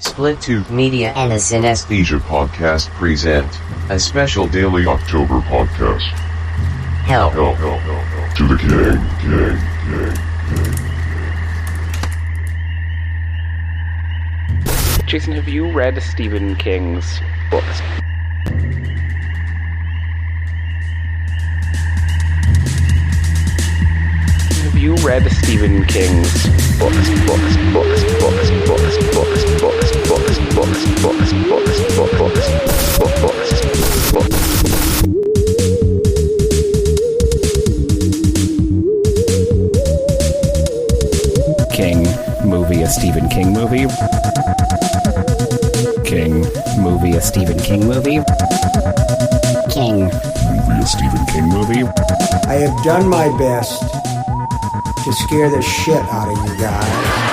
Split Tube Media and the Cinesthesia Podcast present a special daily October podcast. Hell to the king. Jason, have you read Stephen King's books? Have you read Stephen King's books? King movie, a Stephen King movie. King movie, a Stephen King movie. King movie, a Stephen King movie. I have done my best to scare the shit out of you guys.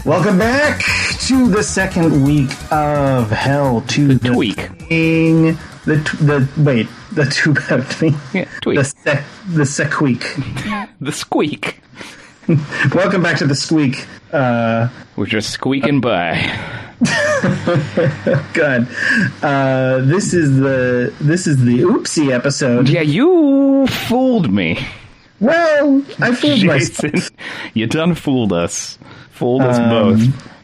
Welcome back to the second week of Hell to the Tweak. King. The two-bed me. Yeah, tweak. The sequeak. The squeak. Welcome back to the squeak. We're just squeaking by. Good. This is the whoopsie episode. Yeah, you fooled me. Well, I fooled Jason, myself. you done fooled us. Fooled us both.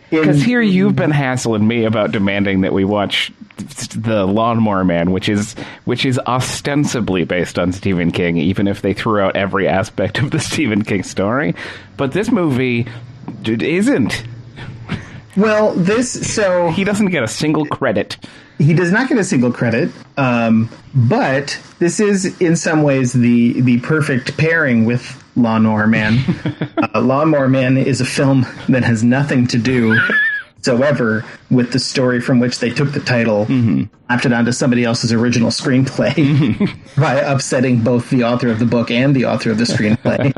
Because here you've been hassling me about demanding that we watch The Lawnmower Man, which is ostensibly based on Stephen King, even if they threw out every aspect of the Stephen King story. But this movie isn't. Well, so he doesn't get a single credit. He does not get a single credit, but this is in some ways the perfect pairing with Lawnmower Man. Lawnmower Man is a film that has nothing to do whatsoever with the story from which they took the title, slapped it onto somebody else's original screenplay by upsetting both the author of the book and the author of the screenplay.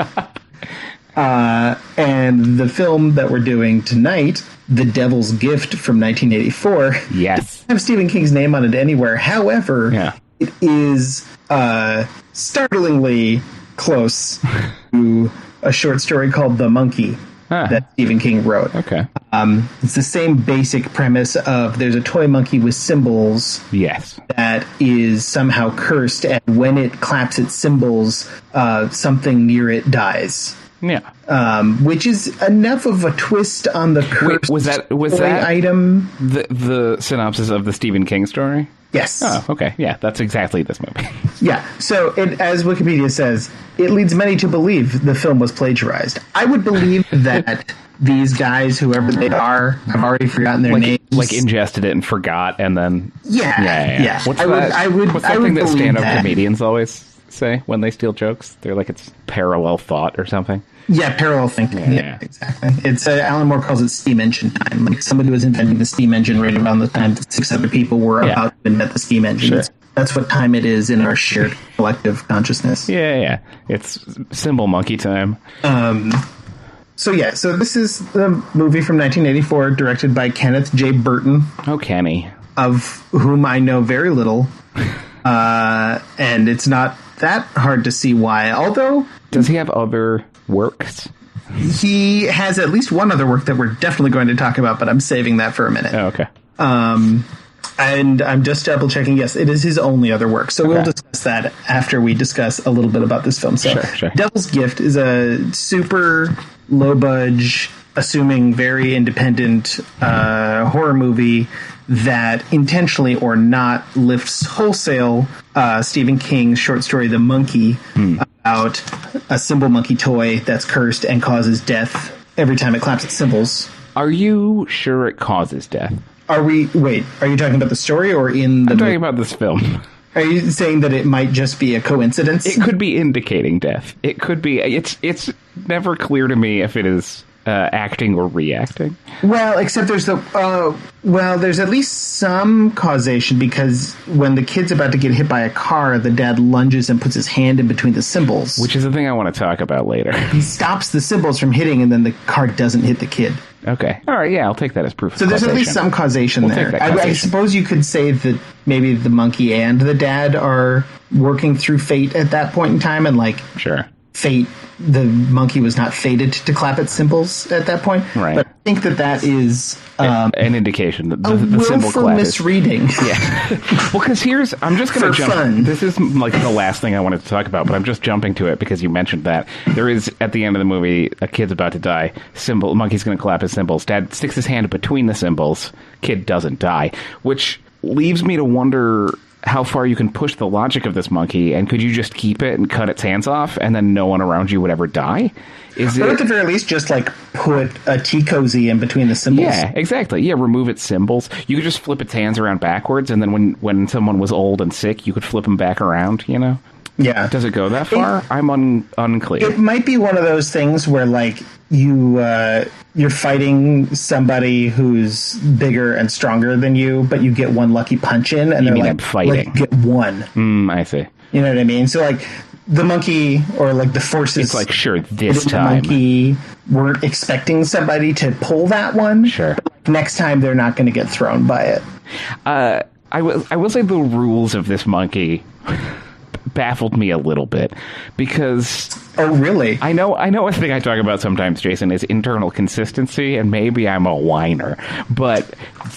And the film that we're doing tonight, The Devil's Gift from 1984, yes, doesn't have Stephen King's name on it anywhere. However, it is startlingly close to a short story called The Monkey that Stephen King wrote. Okay. It's the same basic premise of there's a toy monkey with cymbals. Yes. That is somehow cursed, and when it claps its cymbals, something near it dies. Yeah. Which is enough of a twist on the cursed was that item. The synopsis of the Stephen King story? Yes. Oh, okay. Yeah, that's exactly this movie. Yeah. So, as Wikipedia says, it leads many to believe the film was plagiarized. I would believe that these guys, whoever they are, have already forgotten their names. Like ingested it and forgot, and then... Yeah. What's What's that thing that stand-up comedians always say when they steal jokes? They're like, it's parallel thought or something. Yeah, parallel thinking. Yeah, exactly. It's Alan Moore calls it steam engine time. Like somebody was inventing the steam engine right around the time that 6 other people were about to invent the steam engine. Sure. That's what time it is in our shared collective consciousness. Yeah. It's cymbal monkey time. So this is the movie from 1984, directed by Kenneth J. Burton. Oh, Kenny. Of whom I know very little. And it's not that hard to see why. Although... Does he have other works? He has at least one other work that we're definitely going to talk about, but I'm saving that for a minute. Oh, okay. And I'm just double checking. Yes, it is his only other work. So we'll discuss that after we discuss a little bit about this film. So sure. Devil's Gift is a super low budge, assuming very independent horror movie that intentionally or not lifts wholesale Stephen King's short story The Monkey about a cymbal monkey toy that's cursed and causes death every time it claps its cymbals. Are you sure it causes death? Are you talking about the story or in the I'm talking about this film. Are you saying that it might just be a coincidence? It could be indicating death. It could be. It's never clear to me if it is acting or reacting. Well, except there's there's at least some causation, because when the kid's about to get hit by a car, the dad lunges and puts his hand in between the cymbals. Which is the thing I want to talk about later. He stops the cymbals from hitting, and then the car doesn't hit the kid. Okay. All right, yeah, I'll take that as proof of So there's causation. at least some causation there. I suppose you could say that maybe the monkey and the dad are working through fate at that point in time, and Sure. the monkey was not fated to clap its cymbals at that point. Right. But I think that is an indication that the cymbal clap misreading. Yeah. Well, because I'm just going to jump. Fun. This is like the last thing I wanted to talk about, but I'm just jumping to it because you mentioned that. There is, at the end of the movie, a kid's about to die. Monkey's going to clap his cymbals. Dad sticks his hand between the cymbals. Kid doesn't die, which leaves me to wonder how far you can push the logic of this monkey, and could you just keep it and cut its hands off, and then no one around you would ever die? Or at the very least, just like put a tea cozy in between the cymbals. Yeah, exactly. Yeah, remove its cymbals. You could just flip its hands around backwards, and then when someone was old and sick, you could flip them back around, you know? Yeah. Does it go that far? I'm unclear. It might be one of those things where, like, you're fighting somebody who's bigger and stronger than you, but you get one lucky punch in, and they're like, I'm fighting. Get one. I see. You know what I mean? So, like, the monkey or, like, the forces... It's like, sure, this time. The monkey weren't expecting somebody to pull that one. Sure. But, like, next time, they're not going to get thrown by it. I will say the rules of this monkey baffled me a little bit because... Oh, really? I know a thing I talk about sometimes, Jason, is internal consistency, and maybe I'm a whiner, but...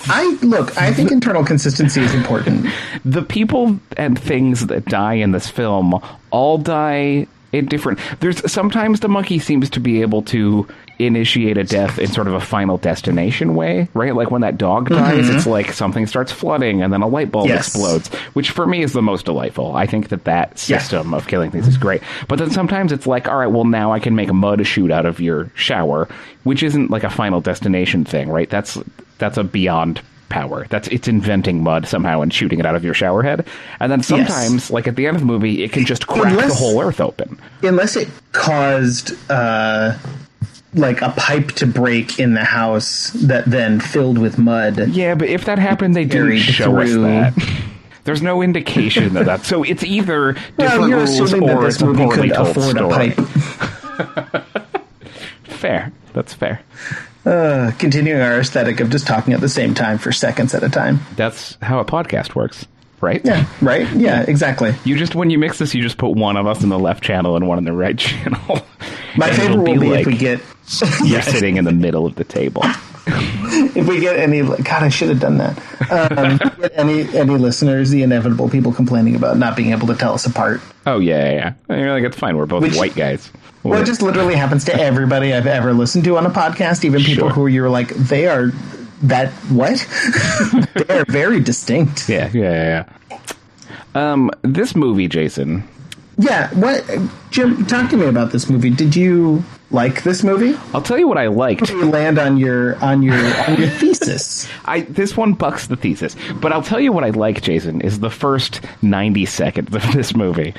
I think internal consistency is important. The people and things that die in this film all die in different... Sometimes the monkey seems to be able to initiate a death in sort of a Final Destination way, right? Like when that dog dies, it's like something starts flooding and then a light bulb explodes, which for me is the most delightful. I think that system of killing things is great. But then sometimes it's like, all right, well, now I can make a mud shoot out of your shower, which isn't like a Final Destination thing, right? That's a beyond power. It's inventing mud somehow and shooting it out of your shower head. And then sometimes, like at the end of the movie, it can just crack the whole earth open. Unless it caused... like a pipe to break in the house that then filled with mud. Yeah, but if that happened, they didn't show us that. There's no indication of that. So it's either different rules or it's a poorly told story. Fair. That's fair. Continuing our aesthetic of just talking at the same time for seconds at a time. That's how a podcast works. Right? Yeah, right? Yeah, exactly. When you mix this, you just put one of us in the left channel and one in the right channel. My favorite will be like if we get... You're sitting in the middle of the table. If we get any... God, I should have done that. Any listeners, the inevitable people complaining about not being able to tell us apart. Oh, yeah. And you're like, it's fine. We're both white guys. Well, it just literally happens to everybody I've ever listened to on a podcast, even people who you're like, they are... That what? They're very distinct. Yeah. This movie, Jason. Yeah, what? Jim, talk to me about this movie. Did you like this movie? I'll tell you what I liked. Where do you land on your thesis? This one bucks the thesis, but I'll tell you what I like, Jason, is the first 90 seconds of this movie.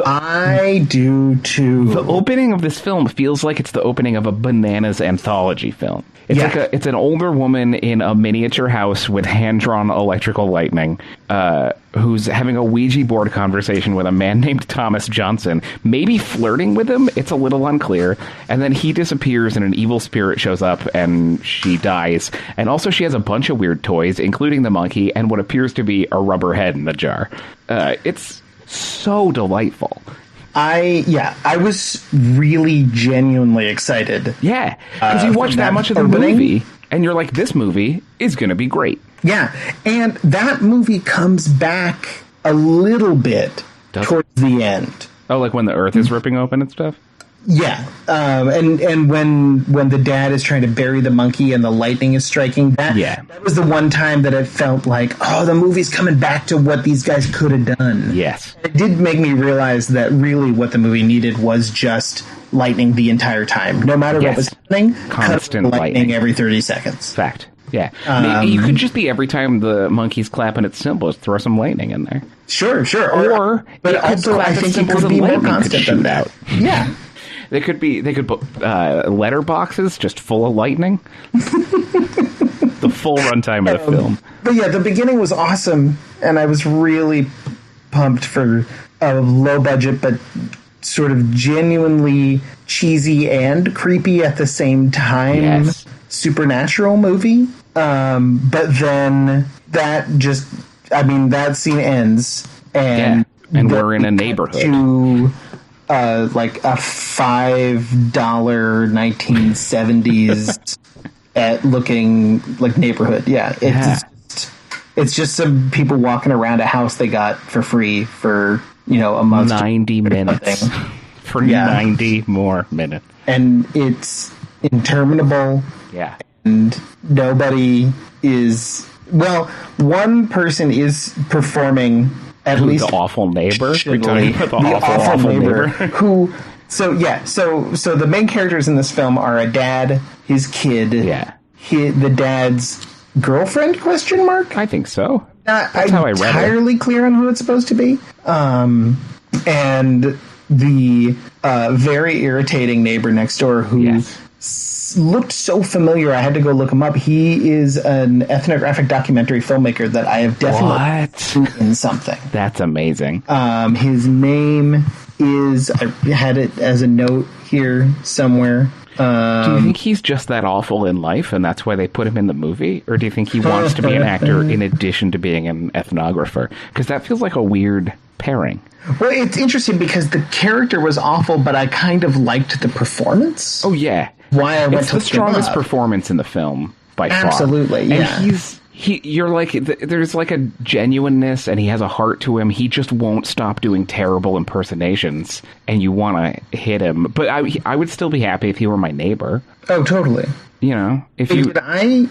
I do too. The opening of this film feels like it's the opening of a Bananas anthology film. It's an older woman in a miniature house with hand-drawn electrical lightning, who's having a Ouija board conversation with a man named Thomas Johnson, maybe flirting with him. It's a little unclear. And then he disappears and an evil spirit shows up and she dies. And also she has a bunch of weird toys, including the monkey and what appears to be a rubber head in the jar. It's so delightful. I was really genuinely excited. Yeah, because you watch that much of the movie, and you're like, this movie is going to be great. Yeah, and that movie comes back a little bit towards the end. Oh, like when the earth is ripping open and stuff? Yeah, and when the dad is trying to bury the monkey and the lightning is striking, that was the one time that it felt like, oh, the movie's coming back to what these guys could have done. Yes. It did make me realize that really what the movie needed was just lightning the entire time. No matter what was happening, constant lightning every 30 seconds. Fact. Yeah. Maybe you could just be every time the monkey's clapping its cymbals, throw some lightning in there. Sure. But also, I think it could be more constant than that. Yeah. They could put letter boxes just full of lightning. The full runtime of the film. But yeah, the beginning was awesome, and I was really pumped for a low budget but sort of genuinely cheesy and creepy at the same time supernatural movie. But then that scene ends, and we're in a neighborhood. like a $5 1970s at looking like neighborhood. Yeah, it's just some people walking around a house they got for free for a month, 90 minutes for 90 more minutes, and it's interminable. Yeah, and nobody is. Well, one person is performing. At least the awful neighbor. The awful neighbor. Who? So the main characters in this film are a dad, his kid, the dad's girlfriend? Question mark. I think so. That's how I read it. Entirely clear on who it's supposed to be. And the very irritating neighbor next door who. Looked so familiar, I had to go look him up. He is an ethnographic documentary filmmaker that I have definitely seen in something. That's amazing. His name is, I had it as a note here somewhere. Do you think he's just that awful in life and that's why they put him in the movie? Or do you think he wants to be an actor in addition to being an ethnographer? Because that feels like a weird pairing. Well, it's interesting because the character was awful, but I kind of liked the performance. Oh, yeah. Why I went it's to the strongest performance in the film by far. Absolutely, yeah. And you're like, there's like a genuineness, and he has a heart to him. He just won't stop doing terrible impersonations, and you want to hit him. But I would still be happy if he were my neighbor. Oh, totally. If did I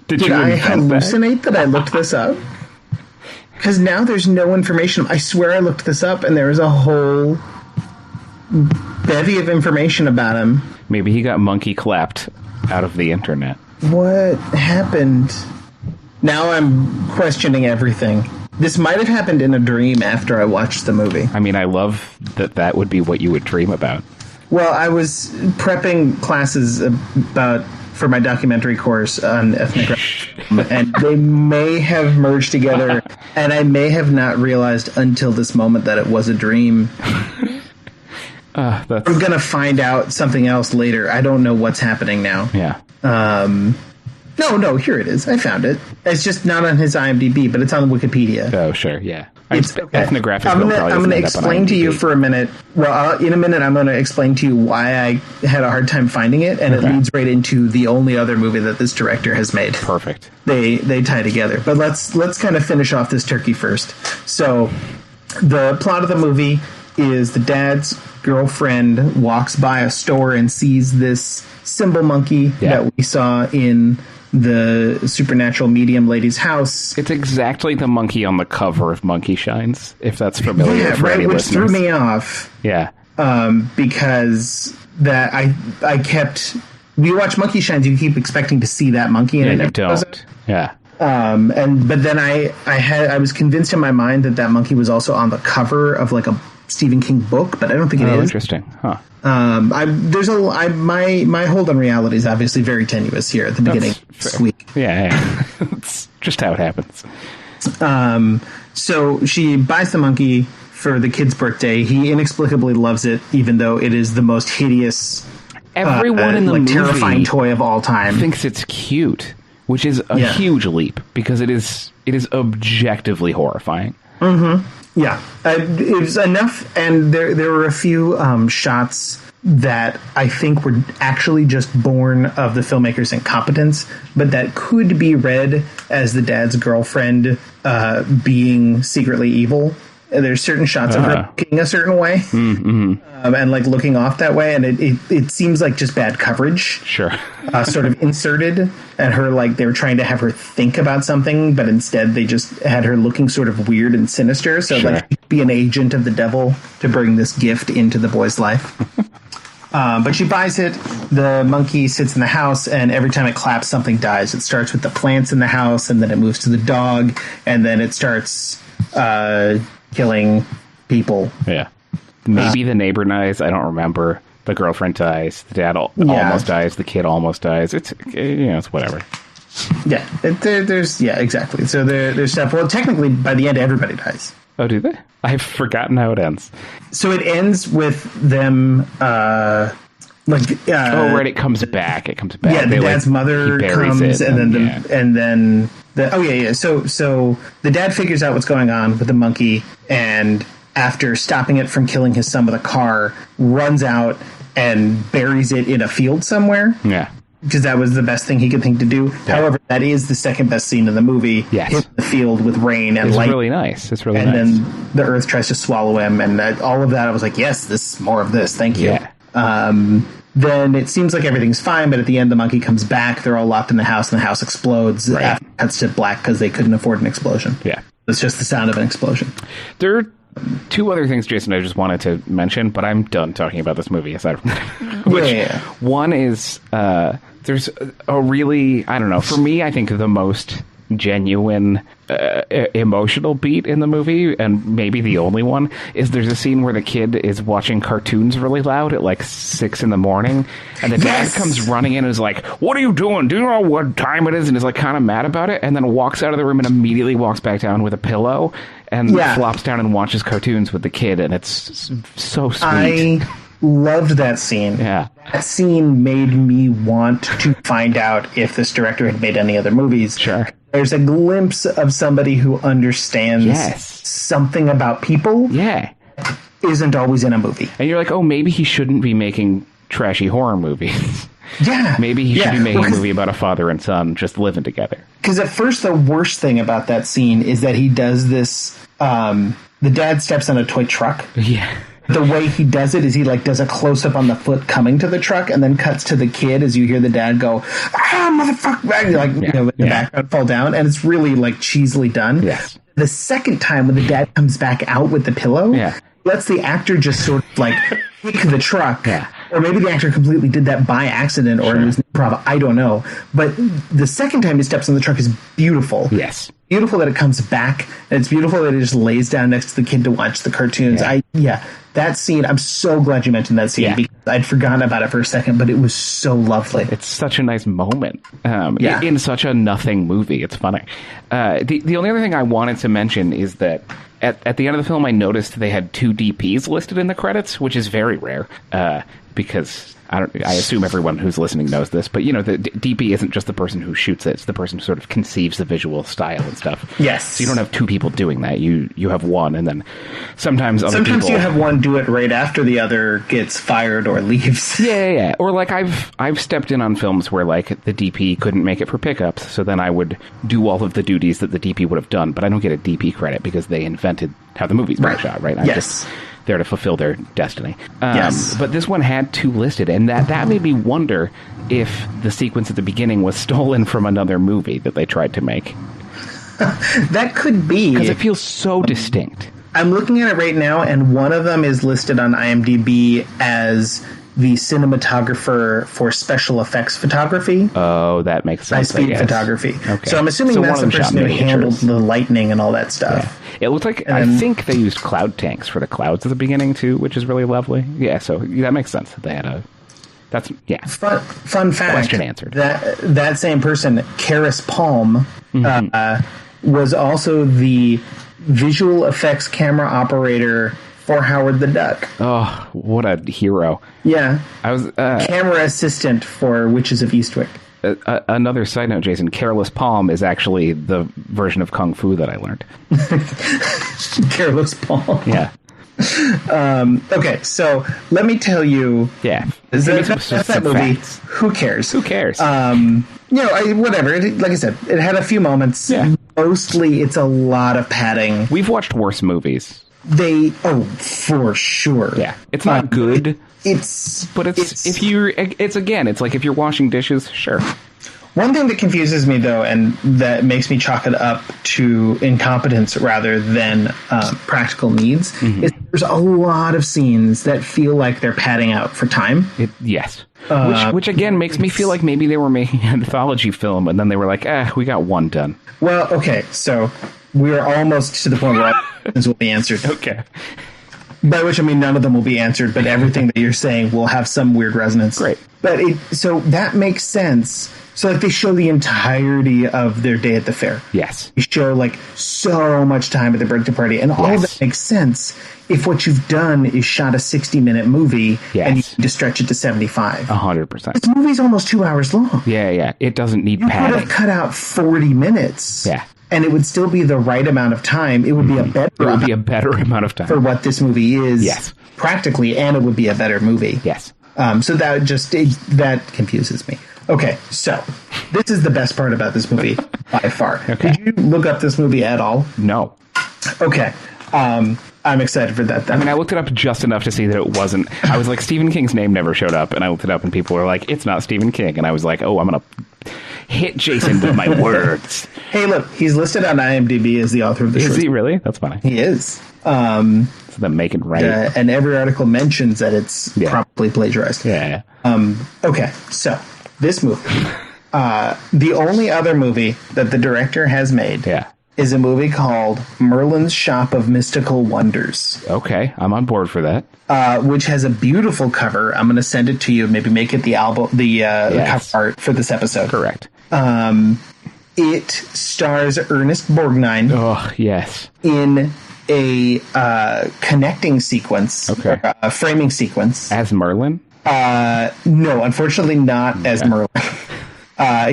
hallucinate that I looked this up? Because now there's no information. I swear I looked this up, and there was a whole bevy of information about him. Maybe he got monkey clapped out of the internet. What happened? Now I'm questioning everything. This might have happened in a dream after I watched the movie. I mean, I love that would be what you would dream about. Well, I was prepping classes for my documentary course on ethnography, and they may have merged together, and I may have not realized until this moment that it was a dream. I'm going to find out something else later. I don't know what's happening now. Yeah. No, here it is. I found it. It's just not on his IMDb, but it's on Wikipedia. Oh, sure, yeah. It's okay. Ethnographic. I'm going to explain to you for a minute. Well, in a minute, I'm going to explain to you why I had a hard time finding it, and it leads right into the only other movie that this director has made. Perfect. They tie together. But let's kind of finish off this turkey first. So, the plot of the movie is the dad's girlfriend walks by a store and sees this cymbal monkey that we saw in the supernatural medium lady's house. It's exactly the monkey on the cover of Monkey Shines, if that's familiar for any which listeners. Threw me off. Yeah. Because that I kept... We watch Monkey Shines, you keep expecting to see that monkey, and it never doesn't. Yeah. But then I was convinced in my mind that monkey was also on the cover of like a Stephen King book, but I don't think it is. Interesting, huh? My hold on reality is obviously very tenuous here at the beginning. Squeak. Yeah. It's just how it happens. So she buys the monkey for the kid's birthday. He inexplicably loves it, even though it is the most hideous, everyone in the movie terrifying toy of all time thinks it's cute, which is a huge leap because it is objectively horrifying. Mm-hmm. Yeah, it was enough, and there were a few shots that I think were actually just born of the filmmaker's incompetence, but that could be read as the dad's girlfriend being secretly evil. There's certain shots of her looking a certain way, and like looking off that way, and it seems like just bad coverage. Sure, sort of inserted, and her like they were trying to have her think about something, but instead they just had her looking sort of weird and sinister. So like be an agent of the devil to bring this gift into the boy's life. But she buys it. The monkey sits in the house, and every time it claps, something dies. It starts with the plants in the house, and then it moves to the dog, and then it starts killing people. Yeah. Maybe the neighbor dies. I don't remember. The girlfriend dies. The dad almost dies. The kid almost dies. It's it's whatever. Yeah. There's exactly. So there's stuff. Well, technically, by the end, everybody dies. Oh, do they? I've forgotten how it ends. So it ends with them. Right. It comes back. Yeah, the dad's mother comes, and then. So the dad figures out what's going on with the monkey, and after stopping it from killing his son with a car, runs out and buries it in a field somewhere. Yeah. Because that was the best thing he could think to do. Yeah. However, that is the second best scene in the movie. Yes. Him in the field with rain and light. It's really nice. It's really and nice. And then the earth tries to swallow him, and all of that, I was like, yes, this is more of this. Thank you. Yeah. Then it seems like everything's fine, but at the end, the monkey comes back. They're all locked in the house, and the house explodes. Right. After it cuts to black because they couldn't afford an explosion. Yeah. It's just the sound of an explosion. There are two other things, Jason, I just wanted to mention, but I'm done talking about this movie aside from that. One is there's a really, I don't know, for me, I think the most genuine emotional beat in the movie, and maybe the only one, is there's a scene where the kid is watching cartoons really loud at like 6 a.m, and the dad comes running in and is like, "What are you doing? Do you know what time it is?" and is like kind of mad about it, and then walks out of the room and immediately walks back down with a pillow and flops down and watches cartoons with the kid, and it's so sweet. I loved that scene. Yeah. That scene made me want to find out if this director had made any other movies. Sure. There's a glimpse of somebody who understands something about people. Yeah. Isn't always in a movie. And you're like, oh, maybe he shouldn't be making trashy horror movies. Yeah. Maybe he should be making a movie about a father and son just living together. Because at first, the worst thing about that scene is that he does this. The dad steps on a toy truck. Yeah. The way he does it is he like does a close up on the foot coming to the truck, and then cuts to the kid as you hear the dad go, motherfucker, like in the background fall down, and it's really like cheesily done. Yes. The second time when the dad comes back out with the pillow, lets the actor just sort of like kick the truck. Yeah. Or maybe the actor completely did that by accident, or it was improv. I don't know. But the second time he steps on the truck is beautiful. Yes. Beautiful that it comes back, and it's beautiful that it just lays down next to the kid to watch the cartoons. That scene, I'm so glad you mentioned that scene, because I'd forgotten about it for a second, but it was so lovely. It's such a nice moment in such a nothing movie. It's funny. The only other thing I wanted to mention is that at the end of the film, I noticed they had 2 DPs listed in the credits, which is very rare, because I assume everyone who's listening knows this, but the DP isn't just the person who shoots it; it's the person who sort of conceives the visual style and stuff. Yes. So you don't have 2 people doing that. You have one, and then sometimes you have one do it right after the other gets fired or leaves. Yeah. Or like I've stepped in on films where like the DP couldn't make it for pickups, so then I would do all of the duties that the DP would have done, but I don't get a DP credit because they invented how the movie's being shot, right? I'm just there to fulfill their destiny. But this one had 2 listed, and that made me wonder if the sequence at the beginning was stolen from another movie that they tried to make. That could be. Because it feels so distinct. I'm looking at it right now, and one of them is listed on IMDb as the cinematographer for special effects photography. Oh, that makes sense. High-speed photography. Okay. So I'm assuming that's the person who handled the lightning and all that stuff. Yeah. It looked like, I think they used cloud tanks for the clouds at the beginning, too, which is really lovely. Yeah, so that makes sense. They had Fun fact. Question answered. That same person, Karis Palm, was also the visual effects camera operator for Howard the Duck. Oh, what a hero. Yeah. I was camera assistant for Witches of Eastwick. Another side note, Jason, Careless Palm is actually the version of Kung Fu that I learned. Careless Palm. Yeah. Okay, so let me tell you. Yeah. That's that movie. Facts. Who cares? Who cares? Whatever. Like I said, it had a few moments. Yeah. Mostly, it's a lot of padding. We've watched worse movies. For sure. Yeah. It's not good. It's like if you're washing dishes, sure. One thing that confuses me, though, and that makes me chalk it up to incompetence rather than practical needs, is there's a lot of scenes that feel like they're padding out for time. Yes. Which again makes me feel like maybe they were making an anthology film and then they were like, we got one done. Well, okay, so we're almost to the point where all questions will be answered. Okay. By which I mean none of them will be answered, but everything that you're saying will have some weird resonance. Great. But so that makes sense. So like they show the entirety of their day at the fair. Yes. They show like so much time at the birthday party, and all of that makes sense if what you've done is shot a 60-minute movie and you need to stretch it to 75. 100%. This movie's almost 2 hours long. Yeah. It doesn't need padding. You could have cut out 40 minutes. Yeah. and it would still be the right amount of time. It would be a better amount of time for what this movie is. Yes. Practically, and it would be a better movie. Yes. So that confuses me. Okay, so this is the best part about this movie by far. Okay. Did you look up this movie at all? No. Okay. I'm excited for that then. I mean, I looked it up just enough to see that it wasn't. I was like, Stephen King's name never showed up, and I looked it up, and people were like, it's not Stephen King. And I was like, oh, I'm going to hit Jason with my words. Hey, look, he's listed on IMDb as the author of the short. Is he really? That's funny. He is. So that make it right. And every article mentions that it's probably plagiarized. Yeah. Okay, so this movie, the only other movie that the director has made is a movie called Merlin's Shop of Mystical Wonders. Okay, I'm on board for that. Which has a beautiful cover. I'm going to send it to you. Maybe make it the album, the cover art for this episode. Correct. It stars Ernest Borgnine. Oh, yes. In a connecting sequence, a framing sequence. As Merlin? No, unfortunately not as Merlin.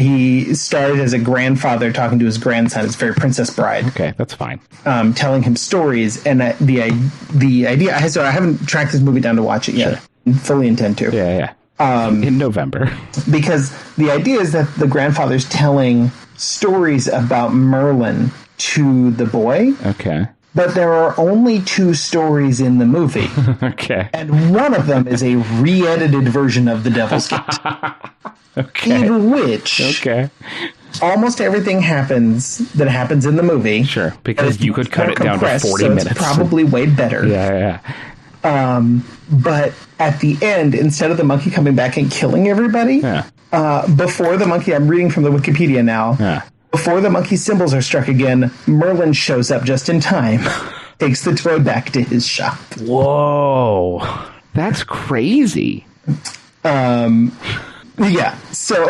He started as a grandfather talking to his grandson, his fairy princess bride. Okay, that's fine. Telling him stories, and the idea. So I haven't tracked this movie down to watch it yet. Sure. Fully intend to. Yeah. In November. Because the idea is that the grandfather's telling stories about Merlin to the boy. Okay. But there are only 2 stories in the movie. Okay. And one of them is a re-edited version of The Devil's Gift. Okay. In which almost everything happens in the movie. Sure, because you could cut it down to 40 minutes. It's probably way better. Yeah. But at the end, instead of the monkey coming back and killing everybody, before the monkey, I'm reading from the Wikipedia now, before the monkey's cymbals are struck again, Merlin shows up just in time, takes the toy back to his shop. Whoa, that's crazy. Yeah, so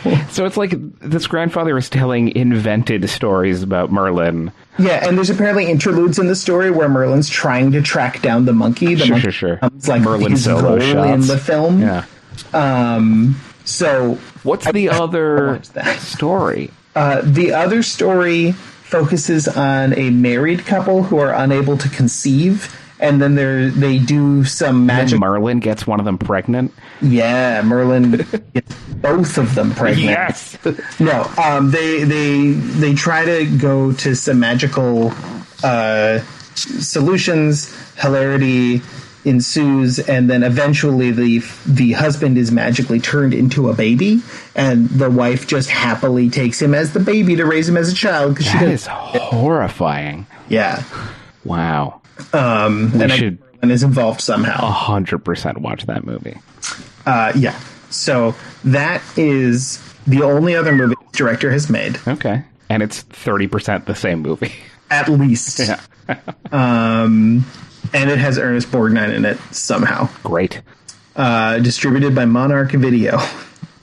it's like this grandfather is telling invented stories about Merlin. Yeah, and there's apparently interludes in the story where Merlin's trying to track down the monkey. The monkey becomes like Merlin solo shots in the film. Yeah. So what's the other story? The other story focuses on a married couple who are unable to conceive. And then they do some magic. Merlin gets one of them pregnant. Yeah, Merlin gets both of them pregnant. Yes. No, they try to go to some magical solutions. Hilarity ensues, and then eventually the husband is magically turned into a baby, and the wife just happily takes him as the baby to raise him as a child. That is horrifying. Yeah. Wow. And should is involved somehow. 100% watch that movie. Yeah. So that is the only other movie the director has made. Okay. And it's 30% the same movie. At least. Yeah. And it has Ernest Borgnine in it somehow. Great. Distributed by Monarch Video.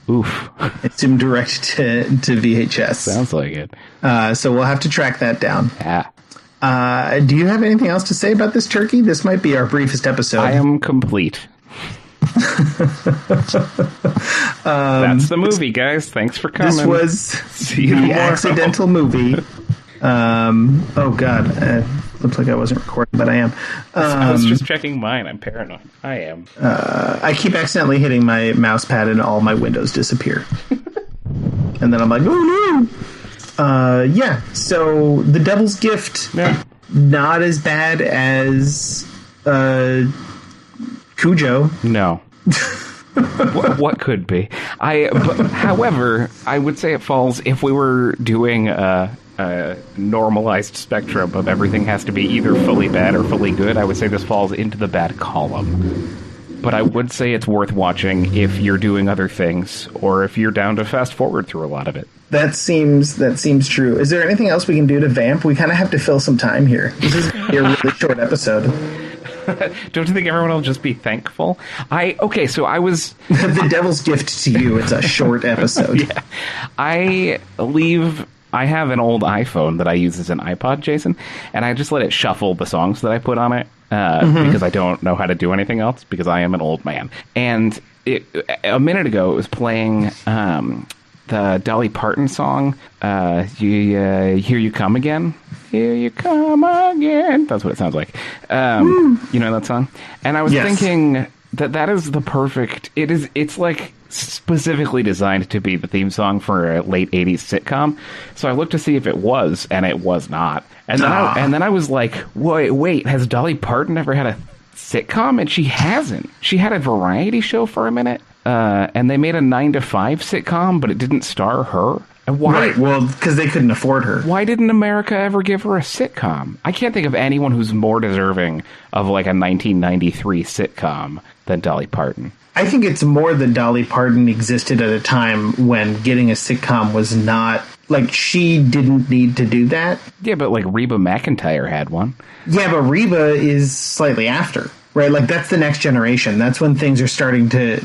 Oof. It's direct to VHS. Sounds like it. So we'll have to track that down. Yeah. Do you have anything else to say about this turkey? This might be our briefest episode. I am complete. That's the movie, guys. Thanks for coming. This was the accidental movie. Oh, God. Looks like I wasn't recording, but I am. I was just checking mine. I'm paranoid. I am. I keep accidentally hitting my mouse pad and all my windows disappear. And then I'm like, oh, no! Yeah, so The Devil's Gift, not as bad as Cujo. No. What could be? However, I would say it falls, if we were doing a normalized spectrum of everything has to be either fully bad or fully good, I would say this falls into the bad column. But I would say it's worth watching if you're doing other things, or if you're down to fast forward through a lot of it. That seems true. Is there anything else we can do to vamp? We kind of have to fill some time here. This is a really short episode. Don't you think everyone will just be thankful? So I was... The Devil's Gift to you, it's a short episode. Yeah. I have an old iPhone that I use as an iPod, Jason, and I just let it shuffle the songs that I put on it because I don't know how to do anything else because I am an old man. And a minute ago, it was playing the Dolly Parton song, Here You Come Again. Here you come again. That's what it sounds like. You know that song? And I was thinking that is the perfect... It's like specifically designed to be the theme song for a late 80s sitcom. So I looked to see if it was, and it was not. And then I was like, wait, has Dolly Parton ever had a sitcom? And she hasn't. She had a variety show for a minute, and they made a 9-to-5 sitcom, but it didn't star her. And why? Right, well, because they couldn't afford her. Why didn't America ever give her a sitcom? I can't think of anyone who's more deserving of like a 1993 sitcom than Dolly Parton. I think it's more that Dolly Parton existed at a time when getting a sitcom was not... Like, she didn't need to do that. Yeah, but like Reba McEntire had one. Yeah, but Reba is slightly after, right? Like, that's the next generation. That's when things are starting to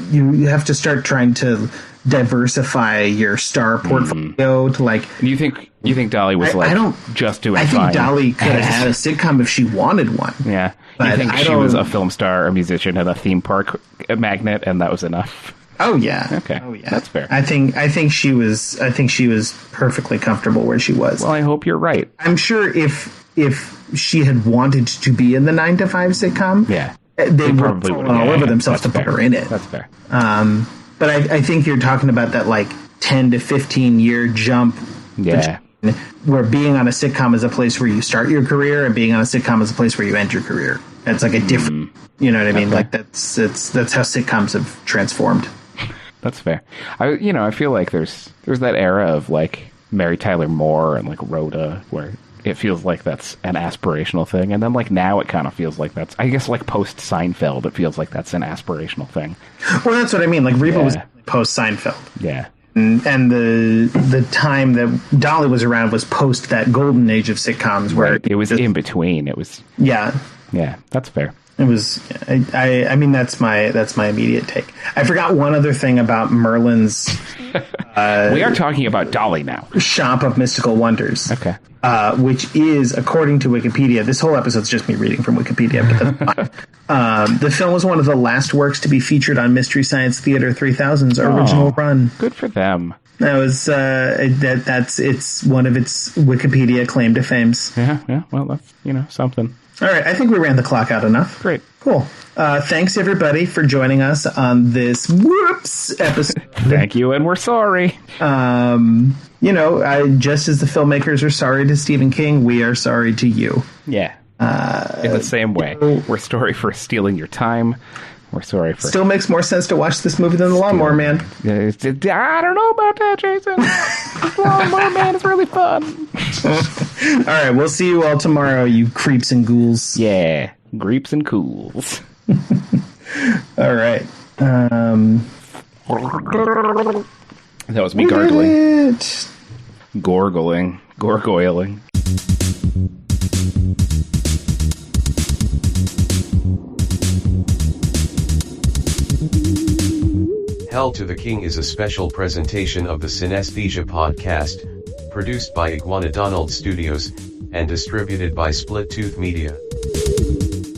you have to start trying to diversify your star portfolio to like... You think Dolly was just doing fine? I think Dolly could have had a sitcom if she wanted one. Yeah. But you think she was a film star, a musician, and a theme park magnet, and that was enough? Oh yeah. Okay. Oh yeah. That's fair. I think she was perfectly comfortable where she was. Well, I hope you're right. I'm sure if she had wanted to be in the 9-to-5 sitcom, they probably would all over themselves to put her in it. That's fair. But I think you're talking about that like 10 to 15 year jump. Yeah. Where being on a sitcom is a place where you start your career, and being on a sitcom is a place where you end your career. It's like a different, you know what I mean? Okay. Like that's how sitcoms have transformed. That's fair. I feel like there's that era of like Mary Tyler Moore and like Rhoda where it feels like that's an aspirational thing, and then like now it kind of feels like that's, I guess, like post Seinfeld, it feels like that's an aspirational thing. Well, that's what I mean. Like Reba was post Seinfeld. Yeah. And the time that Dolly was around was post that golden age of sitcoms where it was in between. It was yeah, that's fair. It was. I mean, that's my immediate take. I forgot one other thing about Merlin's. We are talking about Dolly now. Shop of Mystical Wonders. Okay. Which is, according to Wikipedia, this whole episode's just me reading from Wikipedia, but that's fine. The film was one of the last works to be featured on Mystery Science Theater 3000's original run. Good for them. That was it's one of its Wikipedia claim to fames. Yeah. Well, that's something. All right, I think we ran the clock out enough. Great. Cool. Thanks, everybody, for joining us on this whoops episode. Thank you, and we're sorry. Just as the filmmakers are sorry to Stephen King, we are sorry to you. Yeah. In the same way. We're sorry for stealing your time. We're sorry for... Still makes more sense to watch this movie than The Lawnmower Man. I don't know about that, Jason. The Lawnmower Man is really fun. All right, we'll see you all tomorrow, you creeps and ghouls. Yeah, creeps and cools. All right. That was me gargling. Gargoyling. Hell to the King is a special presentation of the Cinesthesia podcast, produced by Iguanodonald Studios, and distributed by Split Tooth Media.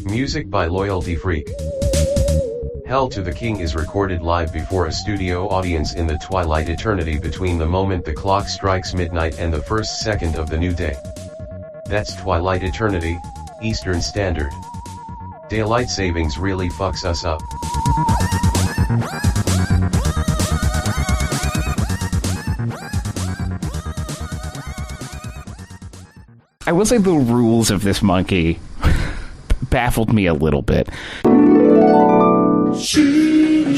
Music by Loyalty Freak. Hell to the King is recorded live before a studio audience in the twilight eternity between the moment the clock strikes midnight and the first second of the new day. That's twilight eternity, Eastern Standard. Daylight savings really fucks us up. I will say the rules of this monkey baffled me a little bit. Cinesthesia.